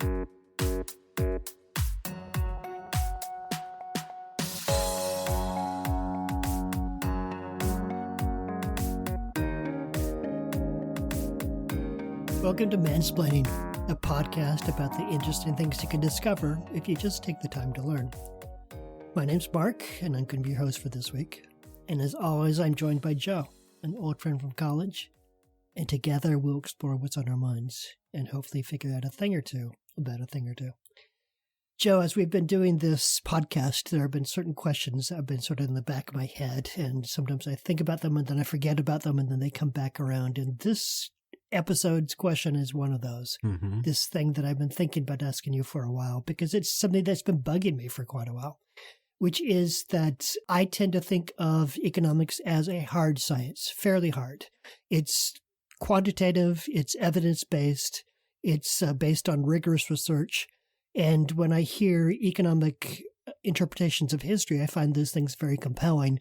Welcome to Mansplaining, a podcast about the interesting things you can discover if you just take the time to learn. My name's Mark, and I'm going to be your host for this week. And as always, I'm joined by Joe, an old friend from college. And together we'll explore what's on our minds and hopefully figure out a thing or two about a thing or two. Joe, as we've been doing this podcast, there have been certain questions that have been sort of in the back of my head. And sometimes I think about them and then I forget about them and then they come back around. And this episode's question is one of those. This thing that I've been thinking about asking you for a while, because it's something that's been bugging me for quite a while, which is that I tend to think of economics as a hard science, fairly hard. It's quantitative, it's evidence-based, it's based on rigorous research. And when I hear economic interpretations of history, I find those things very compelling.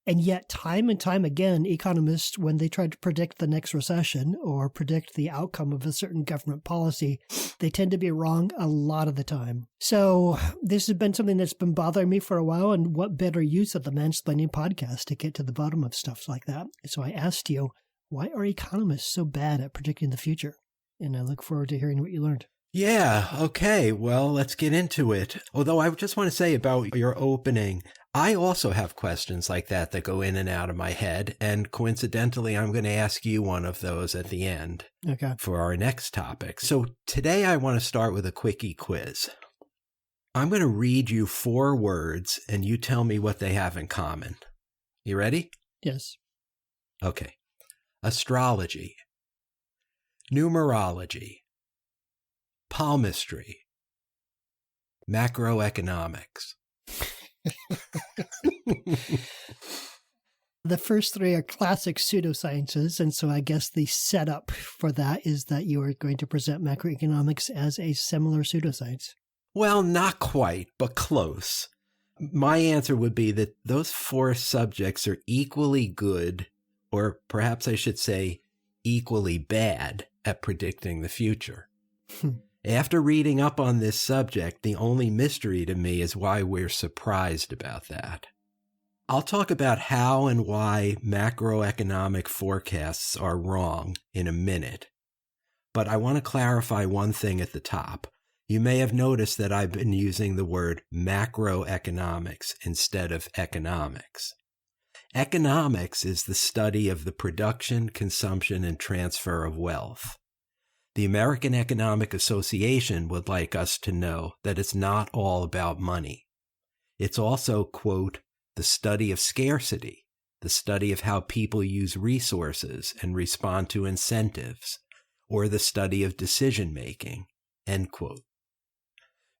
And yet, time and time again, economists, when they try to predict the next recession or predict the outcome of a certain government policy, they tend to be wrong a lot of the time. So this has been something that's been bothering me for a while, and what better use of the Mansplaining podcast to get to the bottom of stuff like that? So I asked you, why are economists so bad at predicting the future? And I look forward to hearing what you learned. Yeah, okay, well, let's get into it. Although I just want to say about your opening, I also have questions like that go in and out of my head, and coincidentally, I'm going to ask you one of those at the end for our next topic. So today I want to start with a quickie quiz. I'm going to read you 4 words, and you tell me what they have in common. You ready? Yes. Okay. Astrology, numerology, palmistry, macroeconomics. The first 3 are classic pseudosciences, and so I guess the setup for that is that you are going to present macroeconomics as a similar pseudoscience. Well, not quite, but close. My answer would be that those 4 subjects are equally good, or perhaps I should say equally bad, at predicting the future. After reading up on this subject, the only mystery to me is why we're surprised about that. I'll talk about how and why macroeconomic forecasts are wrong in a minute. But I want to clarify one thing at the top. You may have noticed that I've been using the word macroeconomics instead of economics. Economics is the study of the production, consumption, and transfer of wealth. The American Economic Association would like us to know that it's not all about money. It's also, quote, the study of scarcity, the study of how people use resources and respond to incentives, or the study of decision-making, end quote.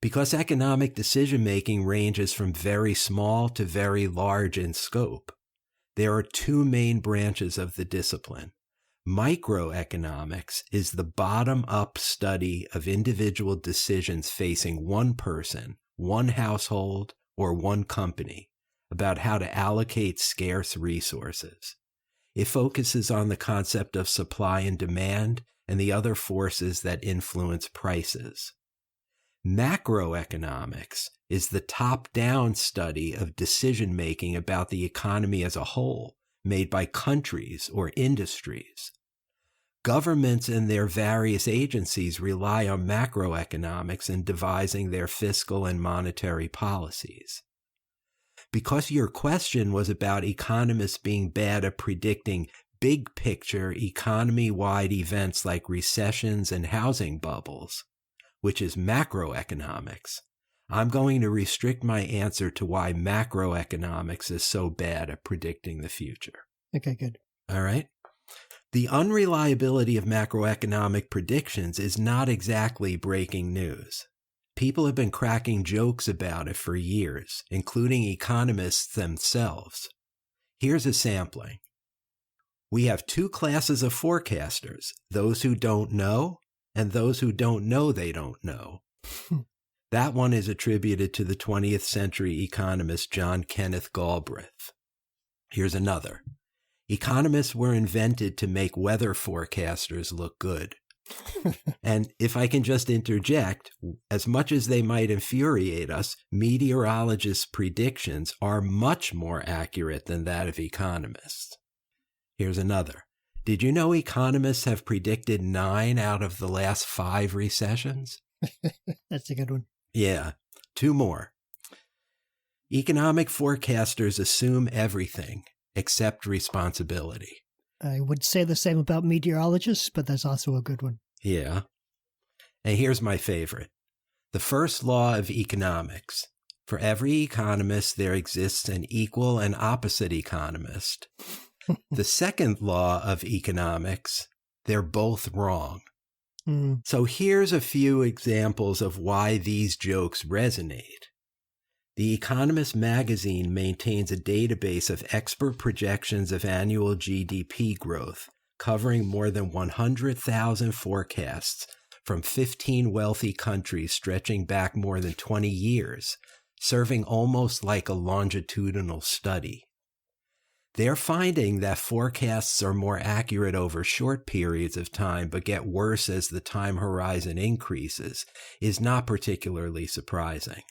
Because economic decision-making ranges from very small to very large in scope, there are 2 main branches of the discipline. Microeconomics is the bottom-up study of individual decisions facing one person, one household, or one company about how to allocate scarce resources. It focuses on the concept of supply and demand and the other forces that influence prices. Macroeconomics is the top-down study of decision-making about the economy as a whole, made by countries or industries. Governments and their various agencies rely on macroeconomics in devising their fiscal and monetary policies. Because your question was about economists being bad at predicting big-picture, economy-wide events like recessions and housing bubbles, which is macroeconomics, I'm going to restrict my answer to why macroeconomics is so bad at predicting the future. Okay, good. All right. The unreliability of macroeconomic predictions is not exactly breaking news. People have been cracking jokes about it for years, including economists themselves. Here's a sampling. We have 2 classes of forecasters, those who don't know and those who don't know they don't know. That one is attributed to the 20th century economist John Kenneth Galbraith. Here's another. Economists were invented to make weather forecasters look good. And if I can just interject, as much as they might infuriate us, meteorologists' predictions are much more accurate than that of economists. Here's another. Did you know economists have predicted 9 out of the last 5 recessions? That's a good one. Yeah, 2 more. Economic forecasters assume everything except responsibility. I would say the same about meteorologists, but that's also a good one. Yeah. And here's my favorite. The first law of economics. For every economist, there exists an equal and opposite economist. The second law of economics, they're both wrong. So here's a few examples of why these jokes resonate. The Economist magazine maintains a database of expert projections of annual GDP growth, covering more than 100,000 forecasts from 15 wealthy countries stretching back more than 20 years, serving almost like a longitudinal study. They're finding that forecasts are more accurate over short periods of time but get worse as the time horizon increases is not particularly surprising.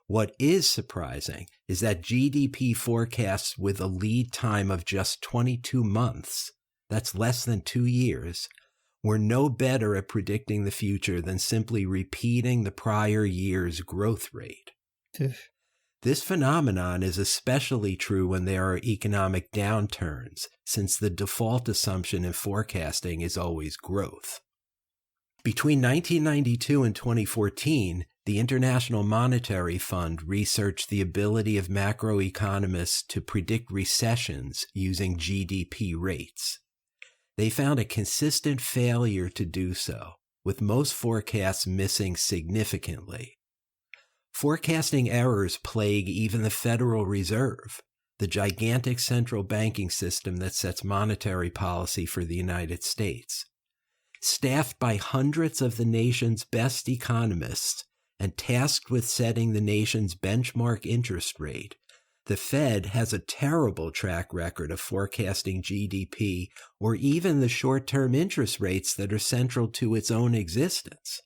What is surprising is that GDP forecasts with a lead time of just 22 months, that's less than 2 years, were no better at predicting the future than simply repeating the prior year's growth rate. This phenomenon is especially true when there are economic downturns, since the default assumption in forecasting is always growth. Between 1992 and 2014, the International Monetary Fund researched the ability of macroeconomists to predict recessions using GDP rates. They found a consistent failure to do so, with most forecasts missing significantly. Forecasting errors plague even the Federal Reserve, the gigantic central banking system that sets monetary policy for the United States. Staffed by hundreds of the nation's best economists and tasked with setting the nation's benchmark interest rate, the Fed has a terrible track record of forecasting GDP or even the short-term interest rates that are central to its own existence.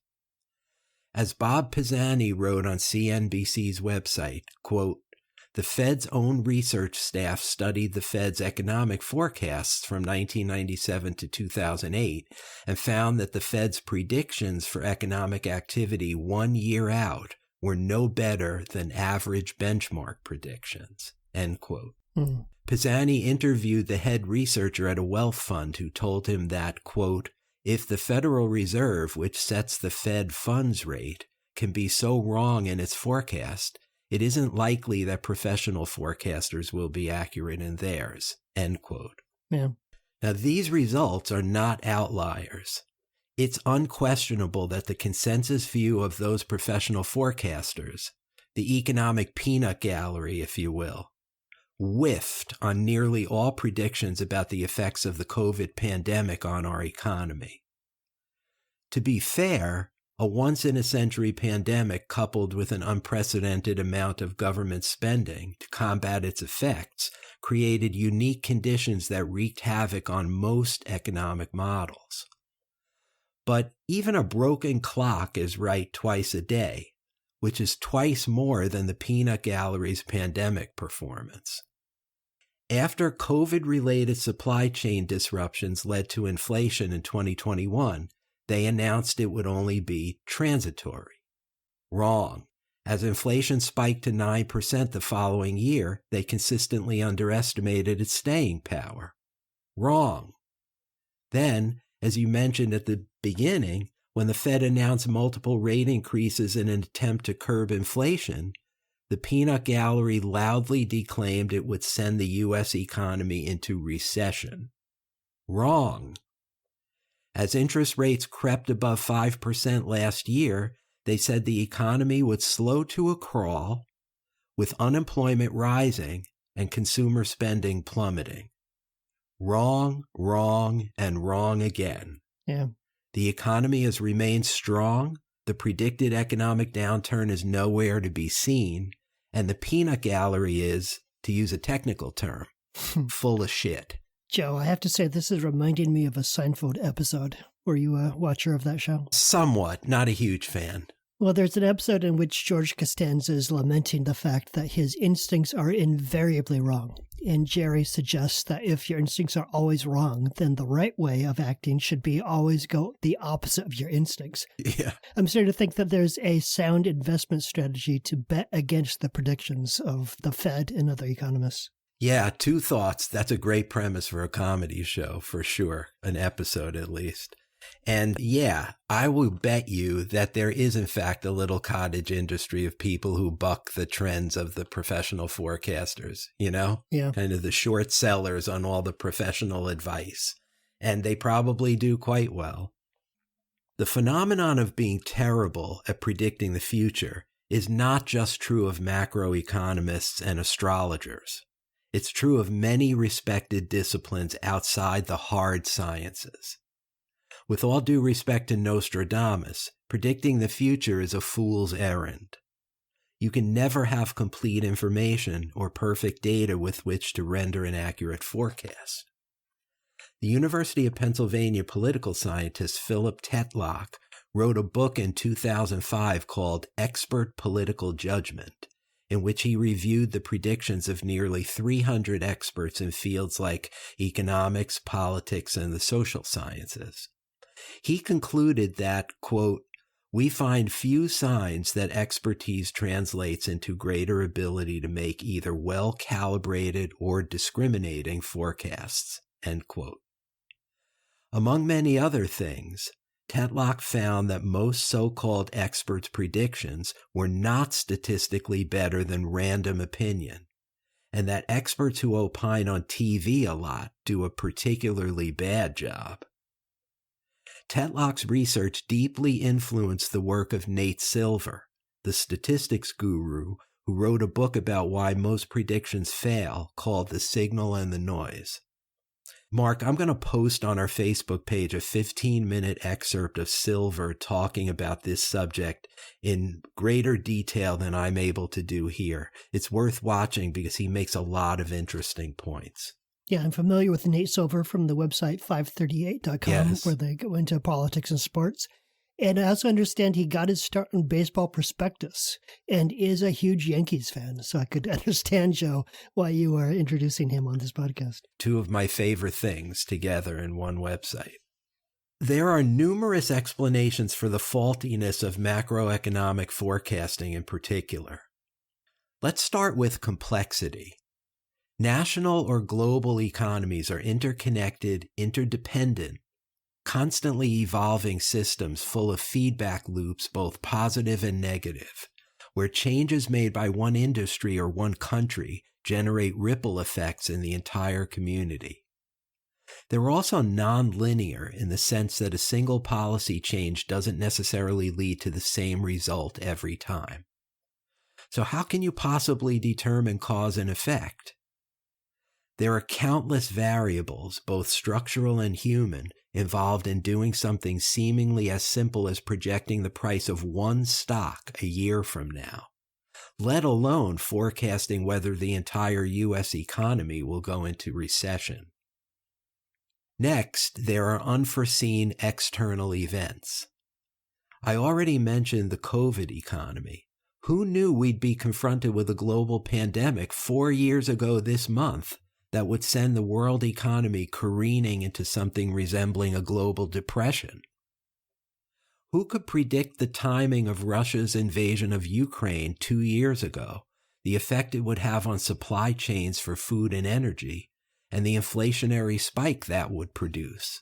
As Bob Pisani wrote on CNBC's website, quote, the Fed's own research staff studied the Fed's economic forecasts from 1997 to 2008 and found that the Fed's predictions for economic activity 1 year out were no better than average benchmark predictions, end quote. Pisani interviewed the head researcher at a wealth fund who told him that, quote, if the Federal Reserve, which sets the Fed funds rate, can be so wrong in its forecast, it isn't likely that professional forecasters will be accurate in theirs, end quote. Yeah. Now, these results are not outliers. It's unquestionable that the consensus view of those professional forecasters, the economic peanut gallery, if you will, whiffed on nearly all predictions about the effects of the COVID pandemic on our economy. To be fair, a once-in-a-century pandemic coupled with an unprecedented amount of government spending to combat its effects created unique conditions that wreaked havoc on most economic models. But even a broken clock is right twice a day, which is twice more than the peanut gallery's pandemic performance. After COVID-related supply chain disruptions led to inflation in 2021, they announced it would only be transitory. Wrong. As inflation spiked to 9% the following year, they consistently underestimated its staying power. Wrong. Then, as you mentioned at the beginning, when the Fed announced multiple rate increases in an attempt to curb inflation, the peanut gallery loudly declaimed it would send the U.S. economy into recession. Wrong. As interest rates crept above 5% last year, they said the economy would slow to a crawl, with unemployment rising and consumer spending plummeting. Wrong, wrong, and wrong again. Yeah. The economy has remained strong, the predicted economic downturn is nowhere to be seen, and the peanut gallery is, to use a technical term, full of shit. Joe, I have to say this is reminding me of a Seinfeld episode Were you a watcher of that show? Somewhat, not a huge fan. Well, there's an episode in which George Costanza is lamenting the fact that his instincts are invariably wrong. And Jerry suggests that if your instincts are always wrong, then the right way of acting should be always go the opposite of your instincts. Yeah. I'm starting to think that there's a sound investment strategy to bet against the predictions of the Fed and other economists. Yeah, two thoughts. That's a great premise for a comedy show, for sure. An episode, at least. And yeah, I will bet you that there is, in fact, a little cottage industry of people who buck the trends of the professional forecasters, you know? Yeah. Kind of the short sellers on all the professional advice. And they probably do quite well. The phenomenon of being terrible at predicting the future is not just true of macroeconomists and astrologers. It's true of many respected disciplines outside the hard sciences. With all due respect to Nostradamus, predicting the future is a fool's errand. You can never have complete information or perfect data with which to render an accurate forecast. The University of Pennsylvania political scientist Philip Tetlock wrote a book in 2005 called Expert Political Judgment, in which he reviewed the predictions of nearly 300 experts in fields like economics, politics, and the social sciences. He concluded that, quote, "We find few signs that expertise translates into greater ability to make either well-calibrated or discriminating forecasts," end quote. Among many other things, Tetlock found that most so-called experts' predictions were not statistically better than random opinion, and that experts who opine on TV a lot do a particularly bad job. Tetlock's research deeply influenced the work of Nate Silver, the statistics guru who wrote a book about why most predictions fail called The Signal and the Noise. Mark, I'm going to post on our Facebook page a 15-minute excerpt of Silver talking about this subject in greater detail than I'm able to do here. It's worth watching because he makes a lot of interesting points. Yeah, I'm familiar with Nate Silver from the website 538.com, Yes. where they go into politics and sports. And I also understand he got his start in Baseball Prospectus and is a huge Yankees fan. So I could understand, Joe, why you are introducing him on this podcast. Two of my favorite things together in one website. There are numerous explanations for the faultiness of macroeconomic forecasting in particular. Let's start with complexity. National or global economies are interconnected, interdependent, constantly evolving systems full of feedback loops, both positive and negative, where changes made by one industry or one country generate ripple effects in the entire community. They're also non-linear in the sense that a single policy change doesn't necessarily lead to the same result every time. So how can you possibly determine cause and effect? There are countless variables, both structural and human, involved in doing something seemingly as simple as projecting the price of one stock a year from now, let alone forecasting whether the entire U.S. economy will go into recession. Next, there are unforeseen external events. I already mentioned the COVID economy. Who knew we'd be confronted with a global pandemic 4 years ago this month that would send the world economy careening into something resembling a global depression? Who could predict the timing of Russia's invasion of Ukraine 2 years ago, the effect it would have on supply chains for food and energy, and the inflationary spike that would produce?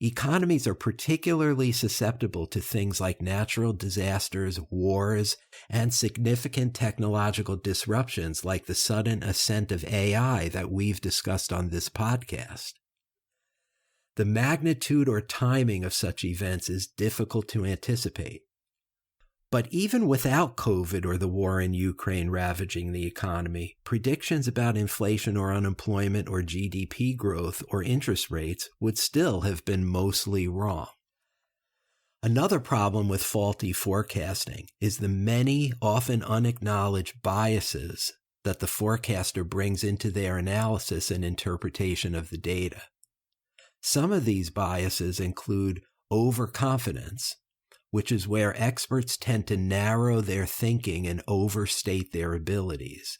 Economies are particularly susceptible to things like natural disasters, wars, and significant technological disruptions like the sudden ascent of AI that we've discussed on this podcast. The magnitude or timing of such events is difficult to anticipate. But even without COVID or the war in Ukraine ravaging the economy, predictions about inflation or unemployment or GDP growth or interest rates would still have been mostly wrong. Another problem with faulty forecasting is the many, often unacknowledged biases that the forecaster brings into their analysis and interpretation of the data. Some of these biases include overconfidence, which is where experts tend to narrow their thinking and overstate their abilities,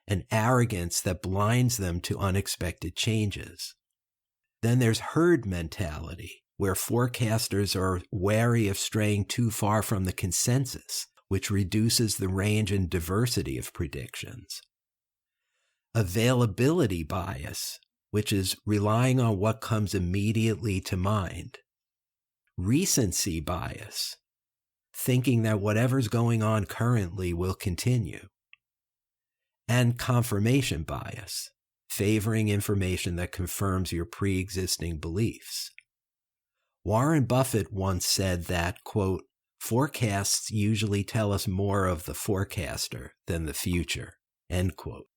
and arrogance that blinds them to unexpected changes. Then there's herd mentality, where forecasters are wary of straying too far from the consensus, which reduces the range and diversity of predictions. Availability bias, which is relying on what comes immediately to mind. Recency bias, thinking that whatever's going on currently will continue. And confirmation bias, favoring information that confirms your pre-existing beliefs. Warren Buffett once said that, quote, forecasts usually tell us more of the forecaster than the future, end quote.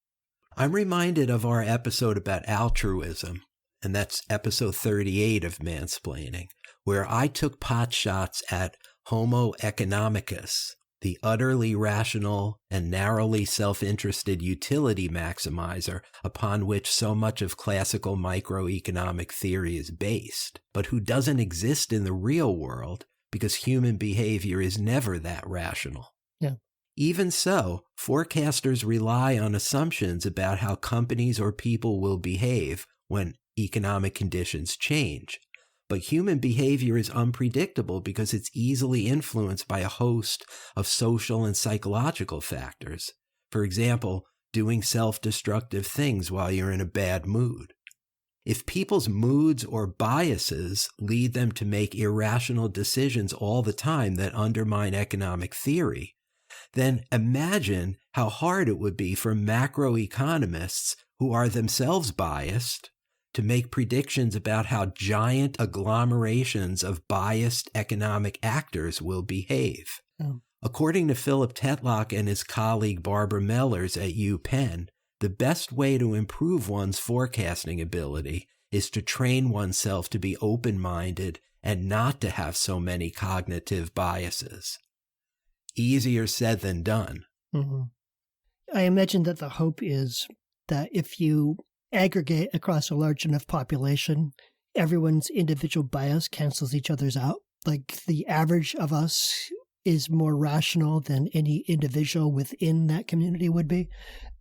I'm reminded of our episode about altruism, and that's episode 38 of Mansplaining, where I took pot shots at Homo economicus, the utterly rational and narrowly self-interested utility maximizer upon which so much of classical microeconomic theory is based, but who doesn't exist in the real world because human behavior is never that rational. Yeah. Even so, forecasters rely on assumptions about how companies or people will behave when economic conditions change. But human behavior is unpredictable because it's easily influenced by a host of social and psychological factors. For example, doing self-destructive things while you're in a bad mood. If people's moods or biases lead them to make irrational decisions all the time that undermine economic theory, then imagine how hard it would be for macroeconomists who are themselves biased to make predictions about how giant agglomerations of biased economic actors will behave. Oh. According to Philip Tetlock and his colleague Barbara Mellers at UPenn, the best way to improve one's forecasting ability is to train oneself to be open-minded and not to have so many cognitive biases. Easier said than done. Mm-hmm. I imagine that the hope is that if you aggregate across a large enough population, everyone's individual bias cancels each other's out. Like the average of us is more rational than any individual within that community would be.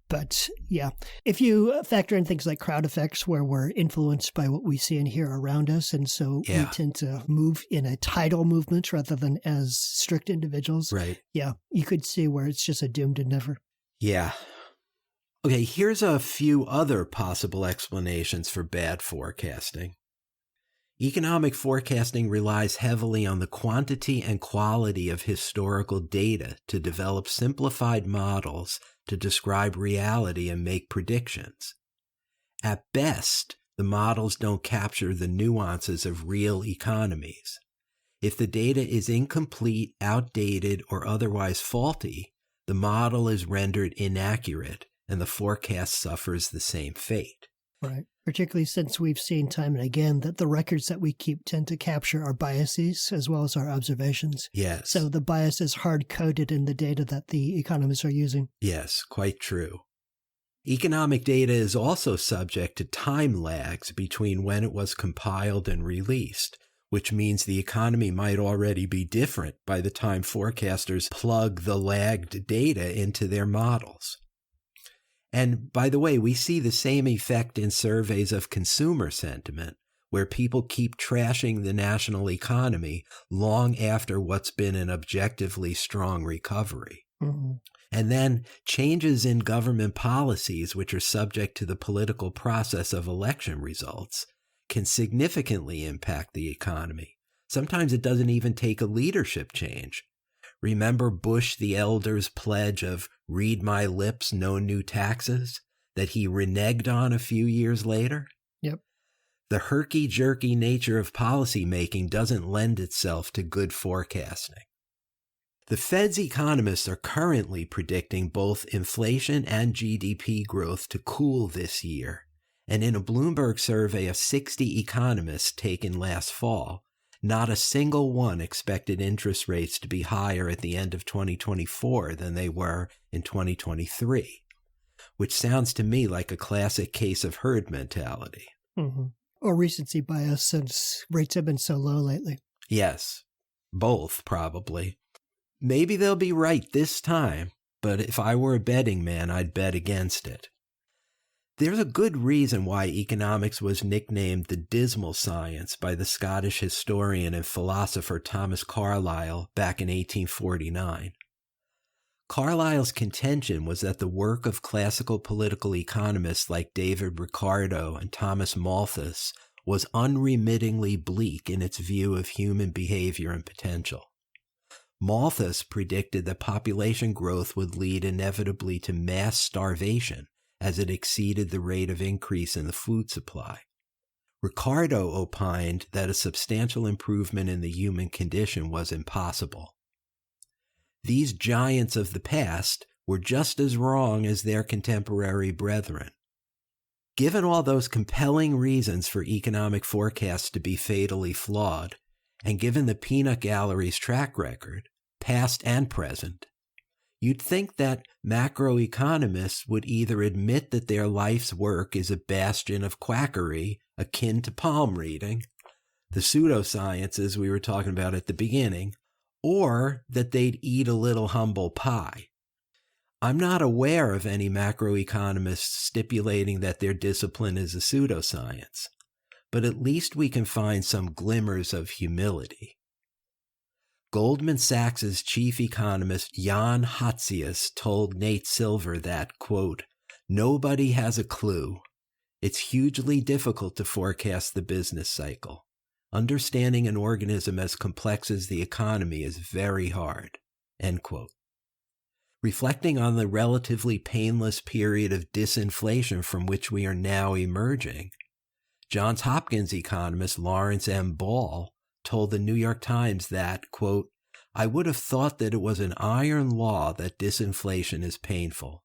But yeah, if you factor in things like crowd effects where we're influenced by what we see and hear around us, and so we tend to move in a tidal movement rather than as strict individuals. Right. Yeah, you could see where it's just a doomed endeavor. Yeah. Okay, here's a few other possible explanations for bad forecasting. Economic forecasting relies heavily on the quantity and quality of historical data to develop simplified models to describe reality and make predictions. At best, the models don't capture the nuances of real economies. If the data is incomplete, outdated, or otherwise faulty, the model is rendered inaccurate and the forecast suffers the same fate. Right. Particularly since we've seen time and again that the records that we keep tend to capture our biases as well as our observations. Yes. So the bias is hard-coded in the data that the economists are using. Yes, quite true. Economic data is also subject to time lags between when it was compiled and released, which means the economy might already be different by the time forecasters plug the lagged data into their models. And by the way, we see the same effect in surveys of consumer sentiment, where people keep trashing the national economy long after what's been an objectively strong recovery. Mm-hmm. And then changes in government policies, which are subject to the political process of election results, can significantly impact the economy. Sometimes it doesn't even take a leadership change. Remember Bush the Elder's pledge of "read my lips, no new taxes" that he reneged on a few years later? Yep. The herky-jerky nature of policymaking doesn't lend itself to good forecasting. The Fed's economists are currently predicting both inflation and GDP growth to cool this year, and in a Bloomberg survey of 60 economists taken last fall, not a single one expected interest rates to be higher at the end of 2024 than they were in 2023, which sounds to me like a classic case of herd mentality. Mm-hmm. Or recency bias since rates have been so low lately. Yes, both probably. Maybe they'll be right this time, but if I were a betting man, I'd bet against it. There's a good reason why economics was nicknamed the dismal science by the Scottish historian and philosopher Thomas Carlyle back in 1849. Carlyle's contention was that the work of classical political economists like David Ricardo and Thomas Malthus was unremittingly bleak in its view of human behavior and potential. Malthus predicted that population growth would lead inevitably to mass starvation as it exceeded the rate of increase in the food supply. Ricardo opined that a substantial improvement in the human condition was impossible. These giants of the past were just as wrong as their contemporary brethren. Given all those compelling reasons for economic forecasts to be fatally flawed, and given the peanut gallery's track record, past and present, you'd think that macroeconomists would either admit that their life's work is a bastion of quackery akin to palm reading, the pseudosciences we were talking about at the beginning, or that they'd eat a little humble pie. I'm not aware of any macroeconomists stipulating that their discipline is a pseudoscience, but at least we can find some glimmers of humility. Goldman Sachs's chief economist Jan Hatzius told Nate Silver that, quote, "Nobody has a clue. It's hugely difficult to forecast the business cycle. Understanding an organism as complex as the economy is very hard," end quote. Reflecting on the relatively painless period of disinflation from which we are now emerging, Johns Hopkins economist Lawrence M. Ball told the New York Times that, quote, "I would have thought that it was an iron law that disinflation is painful.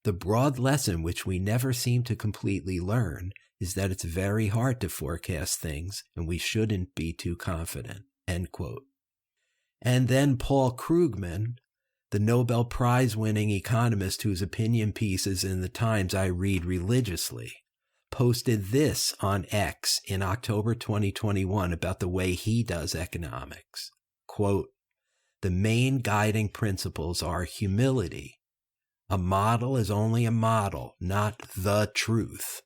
The broad lesson which we never seem to completely learn is that it's very hard to forecast things and we shouldn't be too confident," end quote. And then Paul Krugman, the Nobel Prize-winning economist whose opinion pieces in the Times I read religiously, posted this on X in October 2021 about the way he does economics. Quote, "The main guiding principles are humility. A model is only a model, not the truth.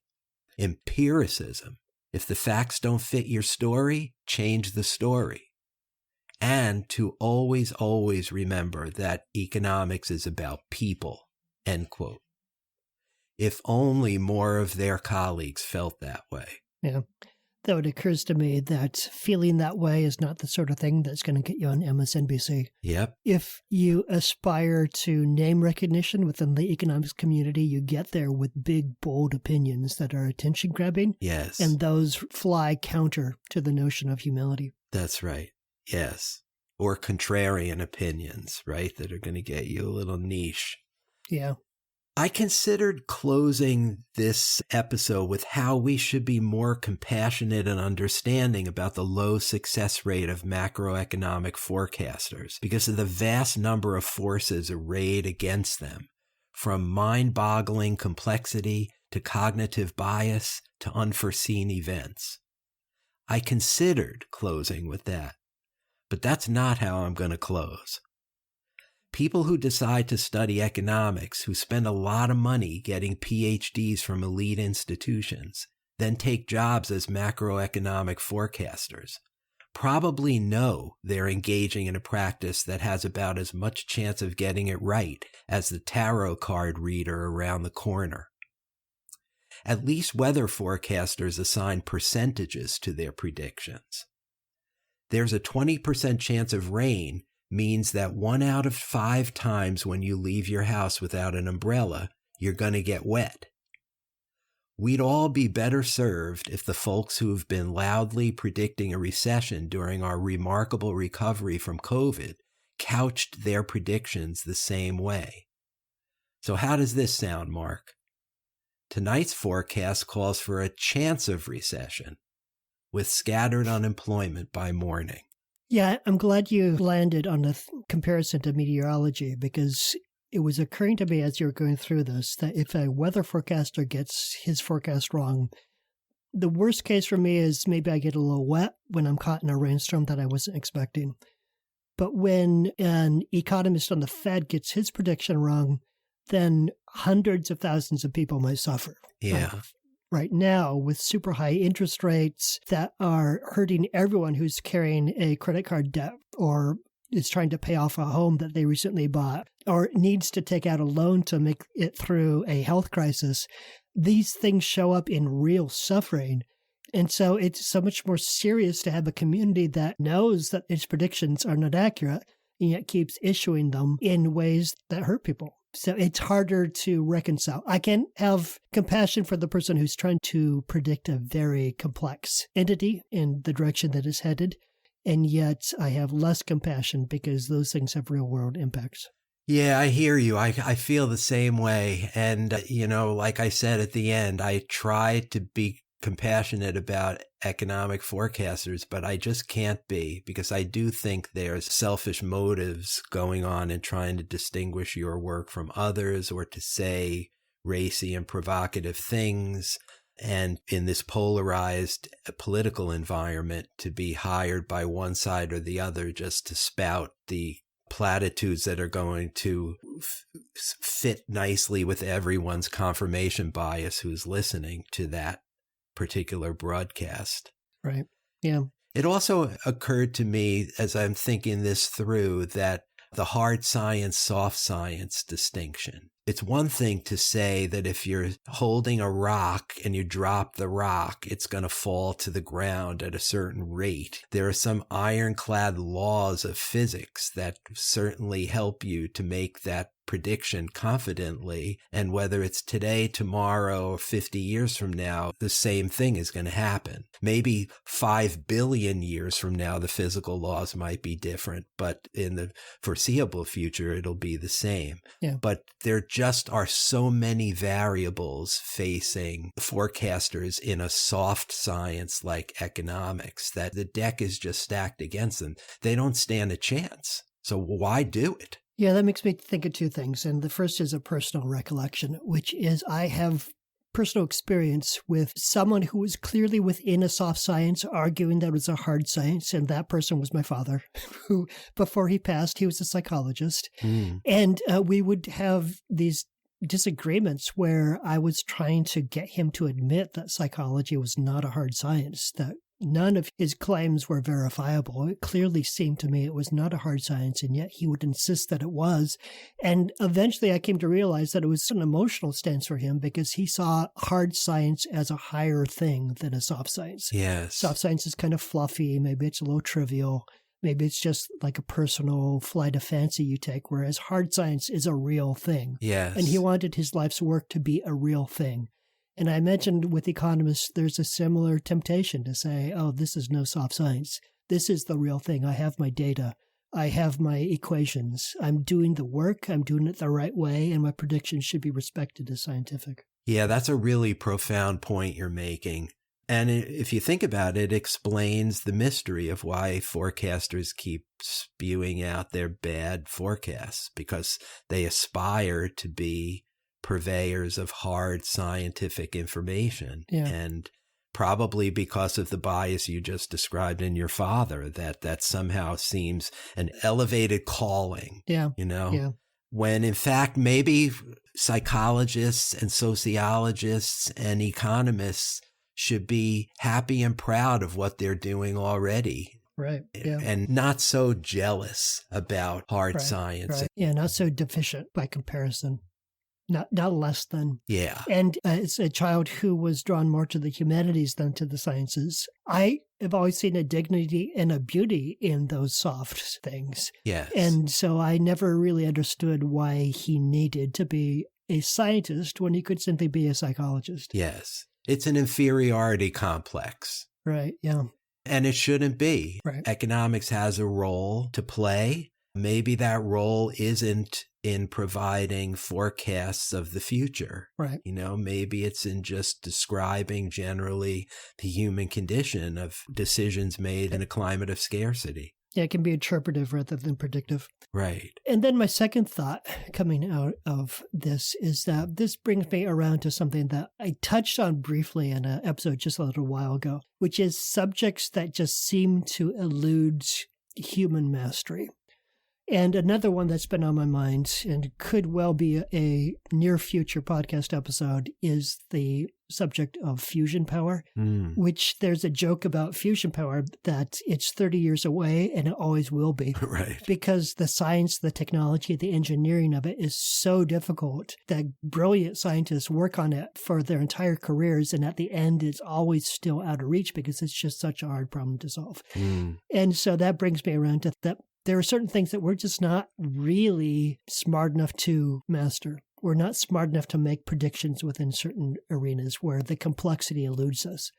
Empiricism. If the facts don't fit your story, change the story. And to always, always remember that economics is about people," end quote. If only more of their colleagues felt that way. Yeah. Though it occurs to me that feeling that way is not the sort of thing that's going to get you on MSNBC. Yep. If you aspire to name recognition within the economics community, you get there with big, bold opinions that are attention-grabbing. Yes. And those fly counter to the notion of humility. That's right. Yes. Or contrarian opinions, right, that are going to get you a little niche. Yeah. I considered closing this episode with how we should be more compassionate and understanding about the low success rate of macroeconomic forecasters because of the vast number of forces arrayed against them, from mind-boggling complexity to cognitive bias to unforeseen events. I considered closing with that, but that's not how I'm going to close. People who decide to study economics, who spend a lot of money getting PhDs from elite institutions, then take jobs as macroeconomic forecasters, probably know they're engaging in a practice that has about as much chance of getting it right as the tarot card reader around the corner. At least weather forecasters assign percentages to their predictions. There's a 20% chance of rain means that 1 out of 5 times when you leave your house without an umbrella, you're going to get wet. We'd all be better served if the folks who have been loudly predicting a recession during our remarkable recovery from COVID couched their predictions the same way. So how does this sound, Mark? Tonight's forecast calls for a chance of recession, with scattered unemployment by morning. Yeah, I'm glad you landed on a comparison to meteorology because it was occurring to me as you were going through this that if a weather forecaster gets his forecast wrong, The worst case for me is maybe I get a little wet when I'm caught in a rainstorm that I wasn't expecting. But when an economist on the Fed gets his prediction wrong, then hundreds of thousands of people might suffer. Yeah. Right now, with super high interest rates that are hurting everyone who's carrying a credit card debt or is trying to pay off a home that they recently bought or needs to take out a loan to make it through a health crisis, these things show up in real suffering. And so it's so much more serious to have a community that knows that its predictions are not accurate and yet keeps issuing them in ways that hurt people. So it's harder to reconcile. I can have compassion for the person who's trying to predict a very complex entity in the direction that it's headed. And yet I have less compassion because those things have real world impacts. Yeah, I hear you. I feel the same way. And, like I said at the end, I try to be compassionate about economic forecasters, but I just can't be, because I do think there's selfish motives going on in trying to distinguish your work from others or to say racy and provocative things. And in this polarized political environment, to be hired by one side or the other just to spout the platitudes that are going to fit nicely with everyone's confirmation bias who's listening to that particular broadcast. Right. Yeah. It also occurred to me as I'm thinking this through that the hard science, soft science distinction. It's one thing to say that if you're holding a rock and you drop the rock, it's going to fall to the ground at a certain rate. There are some ironclad laws of physics that certainly help you to make that prediction confidently. And whether it's today, tomorrow, or 50 years from now, the same thing is going to happen. Maybe 5 billion years from now, the physical laws might be different, but in the foreseeable future, it'll be the same. Yeah. But there just are so many variables facing forecasters in a soft science like economics that the deck is just stacked against them. They don't stand a chance. So why do it? Yeah, that makes me think of two things. And the first is a personal recollection, which is I have personal experience with someone who was clearly within a soft science arguing that it was a hard science. And that person was my father, who, before he passed, he was a psychologist. And we would have these disagreements where I was trying to get him to admit that psychology was not a hard science, that none of his claims were verifiable. It clearly seemed to me it was not a hard science, and yet he would insist that it was. And eventually I came to realize that it was an emotional stance for him because he saw hard science as a higher thing than a soft science. Yes. Soft science is kind of fluffy. Maybe it's a little trivial. Maybe it's just like a personal flight of fancy you take, whereas hard science is a real thing. Yes. And he wanted his life's work to be a real thing. And I mentioned with economists, there's a similar temptation to say, oh, this is no soft science. This is the real thing. I have my data. I have my equations. I'm doing the work. I'm doing it the right way. And my predictions should be respected as scientific. Yeah, that's a really profound point you're making. And if you think about it, it explains the mystery of why forecasters keep spewing out their bad forecasts, because they aspire to be purveyors of hard scientific information. Yeah. And probably because of the bias you just described in your father, that somehow seems an elevated calling. Yeah. Yeah. When in fact, maybe psychologists and sociologists and economists should be happy and proud of what they're doing already. Right. Yeah. And not so jealous about hard science. Right. Yeah. Not so deficient by comparison. Not less than. Yeah. And as a child who was drawn more to the humanities than to the sciences, I have always seen a dignity and a beauty in those soft things. Yes. And so I never really understood why he needed to be a scientist when he could simply be a psychologist. Yes. It's an inferiority complex. Right. Yeah. And it shouldn't be. Right. Economics has a role to play. Maybe that role isn't in providing forecasts of the future. Right. Maybe it's in just describing generally the human condition of decisions made in a climate of scarcity. Yeah, it can be interpretive rather than predictive. Right. And then my second thought coming out of this is that this brings me around to something that I touched on briefly in an episode just a little while ago, which is subjects that just seem to elude human mastery. And another one that's been on my mind and could well be a near future podcast episode is the subject of fusion power, which there's a joke about fusion power that it's 30 years away and it always will be. Right. Because the science, the technology, the engineering of it is so difficult that brilliant scientists work on it for their entire careers. And at the end, it's always still out of reach because it's just such a hard problem to solve. And so that brings me around to that. There are certain things that we're just not really smart enough to master. We're not smart enough to make predictions within certain arenas where the complexity eludes us.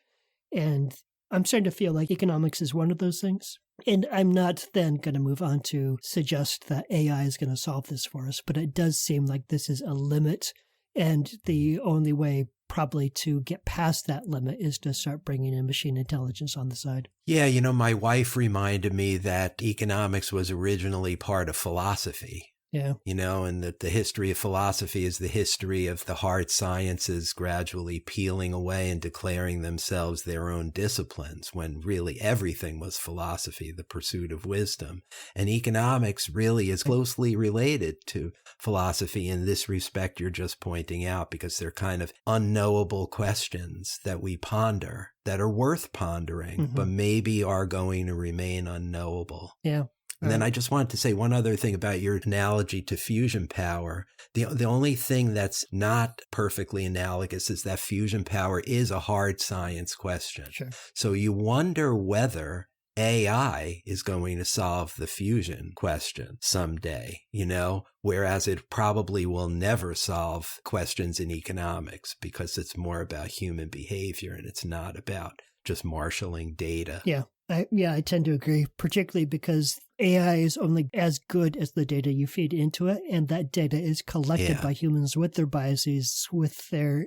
And I'm starting to feel like economics is one of those things. And I'm not then going to move on to suggest that AI is going to solve this for us, but it does seem like this is a limit. And the only way probably to get past that limit is to start bringing in machine intelligence on the side. Yeah, my wife reminded me that economics was originally part of philosophy. Yeah. And that the history of philosophy is the history of the hard sciences gradually peeling away and declaring themselves their own disciplines, when really everything was philosophy, the pursuit of wisdom. And economics really is closely related to philosophy in this respect you're just pointing out, because they're kind of unknowable questions that we ponder that are worth pondering, but maybe are going to remain unknowable. Yeah. And then I just wanted to say one other thing about your analogy to fusion power. The only thing that's not perfectly analogous is that fusion power is a hard science question. Sure. So you wonder whether AI is going to solve the fusion question someday, whereas it probably will never solve questions in economics because it's more about human behavior and it's not about just marshaling data. Yeah. I tend to agree, particularly because AI is only as good as the data you feed into it, and that data is collected by humans with their biases, with their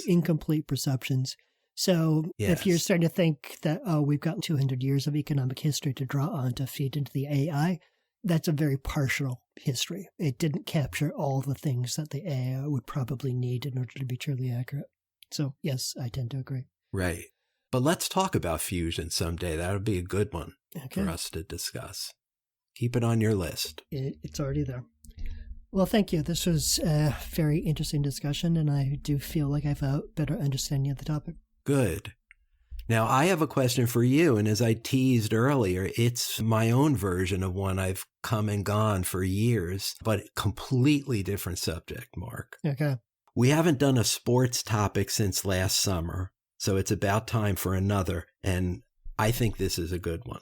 incomplete perceptions. So if you're starting to think that, we've got 200 years of economic history to draw on to feed into the AI, that's a very partial history. It didn't capture all the things that the AI would probably need in order to be truly accurate. So yes, I tend to agree. Right. But let's talk about fusion someday. That would be a good one for us to discuss. Keep it on your list. It's already there. Well, thank you. This was a very interesting discussion, and I do feel like I have a better understanding of the topic. Good. Now, I have a question for you, and as I teased earlier, it's my own version of one I've come and gone for years, but completely different subject, Mark. Okay. We haven't done a sports topic since last summer. So it's about time for another, and I think this is a good one.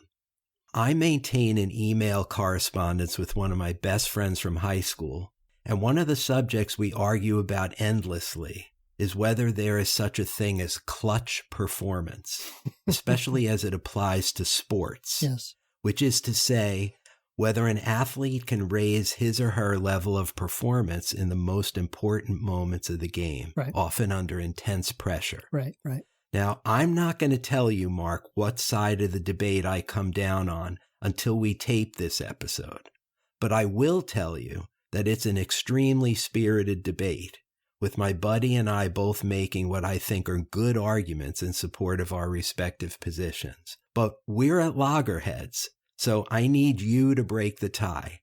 I maintain an email correspondence with one of my best friends from high school, and one of the subjects we argue about endlessly is whether there is such a thing as clutch performance, especially as it applies to sports. Yes. Which is to say, whether an athlete can raise his or her level of performance in the most important moments of the game, often under intense pressure. Right. Now, I'm not going to tell you, Mark, what side of the debate I come down on until we tape this episode. But I will tell you that it's an extremely spirited debate, with my buddy and I both making what I think are good arguments in support of our respective positions. But we're at loggerheads, so I need you to break the tie.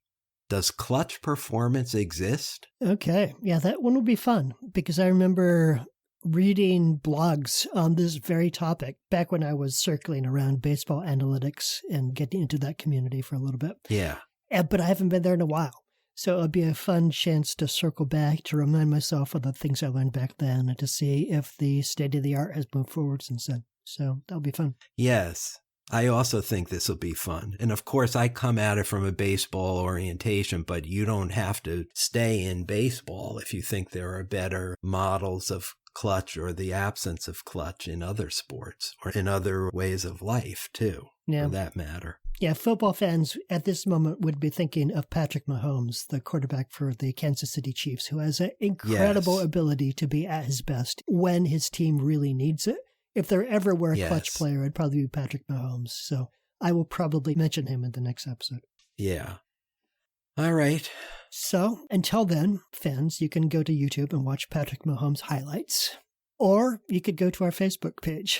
Does clutch performance exist? Okay. Yeah, that one will be fun, because I remember reading blogs on this very topic back when I was circling around baseball analytics and getting into that community for a little bit. Yeah. But I haven't been there in a while. So it'll be a fun chance to circle back, to remind myself of the things I learned back then, and to see if the state of the art has moved forward since then. So that'll be fun. Yes. I also think this will be fun. And of course, I come at it from a baseball orientation, but you don't have to stay in baseball if you think there are better models of clutch or the absence of clutch in other sports or in other ways of life too, for that matter. Yeah, football fans at this moment would be thinking of Patrick Mahomes, the quarterback for the Kansas City Chiefs, who has an incredible ability to be at his best when his team really needs it. If there ever were a clutch player, it'd probably be Patrick Mahomes. So I will probably mention him in the next episode. Yeah. All right. So until then, fans, you can go to YouTube and watch Patrick Mahomes highlights. Or you could go to our Facebook page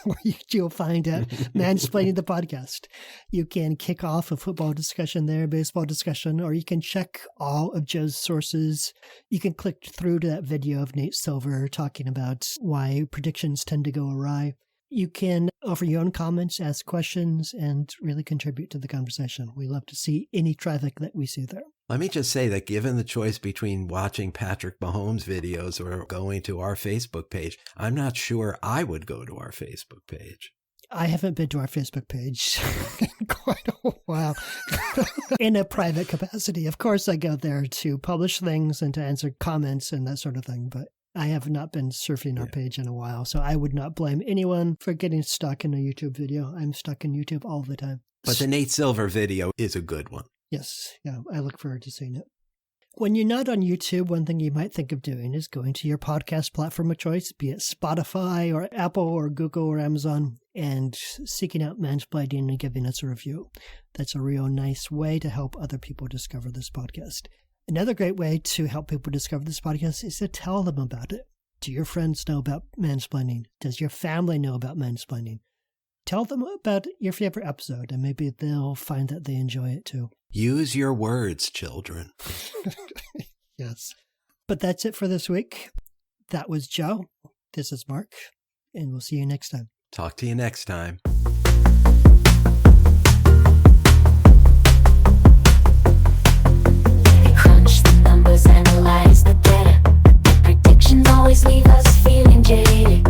where you'll find Mansplaining the Podcast. You can kick off a football discussion there, baseball discussion, or you can check all of Joe's sources. You can click through to that video of Nate Silver talking about why predictions tend to go awry. You can offer your own comments, ask questions, and really contribute to the conversation. We love to see any traffic that we see there. Let me just say that given the choice between watching Patrick Mahomes videos or going to our Facebook page, I'm not sure I would go to our Facebook page. I haven't been to our Facebook page in quite a while in a private capacity. Of course, I go there to publish things and to answer comments and that sort of thing, but I have not been surfing our page in a while, so I would not blame anyone for getting stuck in a YouTube video. I'm stuck in YouTube all the time. But the Nate Silver video is a good one. Yes, yeah, I look forward to seeing it. When you're not on YouTube, one thing you might think of doing is going to your podcast platform of choice, be it Spotify or Apple or Google or Amazon, and seeking out Mansplaining and giving us a review. That's a real nice way to help other people discover this podcast. Another great way to help people discover this podcast is to tell them about it. Do your friends know about Mansplaining? Does your family know about Mansplaining? Tell them about your favorite episode, and maybe they'll find that they enjoy it too. Use your words, children. Yes. But that's it for this week. That was Joe. This is Mark, and we'll see you next time. Talk to you next time. Analyze the data. Predictions always leave us feeling jaded.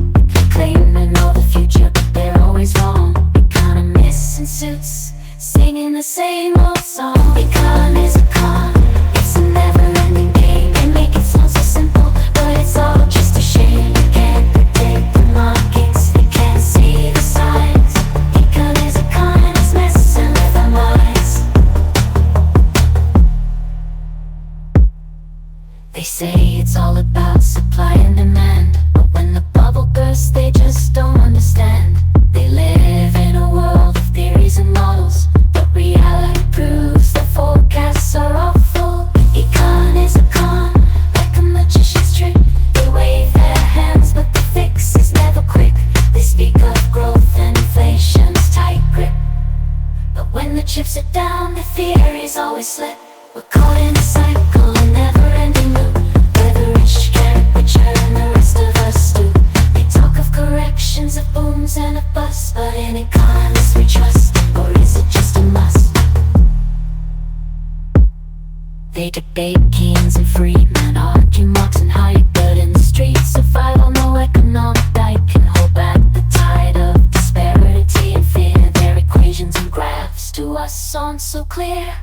Claim to know the future, but they're always wrong. Economists in suits, singing the same old song. Econ is a con, it's a never-ending game. They make it sound so simple, but it's all just a shame. You can't predict the markets, you can't see the signs. Econ is a con, and it's messing with our minds. They say it's all about supply and demand, but when the bubble bursts, they just don't understand. They live in a world of theories and models, but reality proves the forecasts are awful. Econ is a con, like a magician's trick. They wave their hands, but the fix is never quick. They speak of growth and inflation's tight grip, but when the chips are down, the theories always slip. We're caught in a cycle, a never-ending loop, where the rich get richer and the rest of us do. They talk of corrections, of booms and of busts, but in economists we trust, or is it just a must? They debate kings and freedmen, argue Marx and Hayek, but in the streets survival, no economic diet can hold back the tide of disparity and fear. Their equations and graphs to us aren't so clear.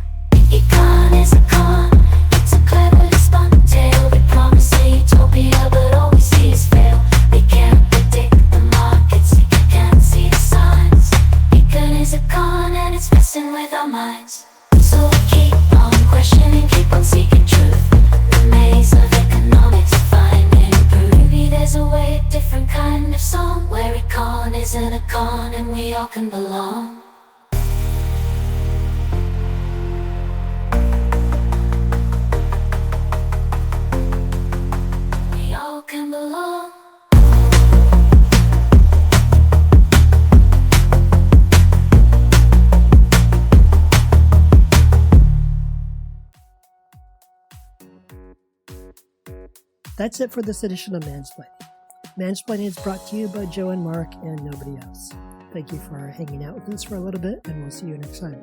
Econ is a con, it's a cleverly spun tale. They promise a utopia, but all we see is fail. They can't predict the markets, you can't see the signs. Econ is a con, and it's messing with our minds. So we keep on questioning, keep on seeking truth. The maze of economics, finding proof. Maybe there's a way, a different kind of song, where econ isn't a con, and we all can belong. Can belong. That's it for this edition of Mansplaining. Mansplaining is brought to you by Joe and Mark and nobody else. Thank you for hanging out with us for a little bit, and we'll see you next time.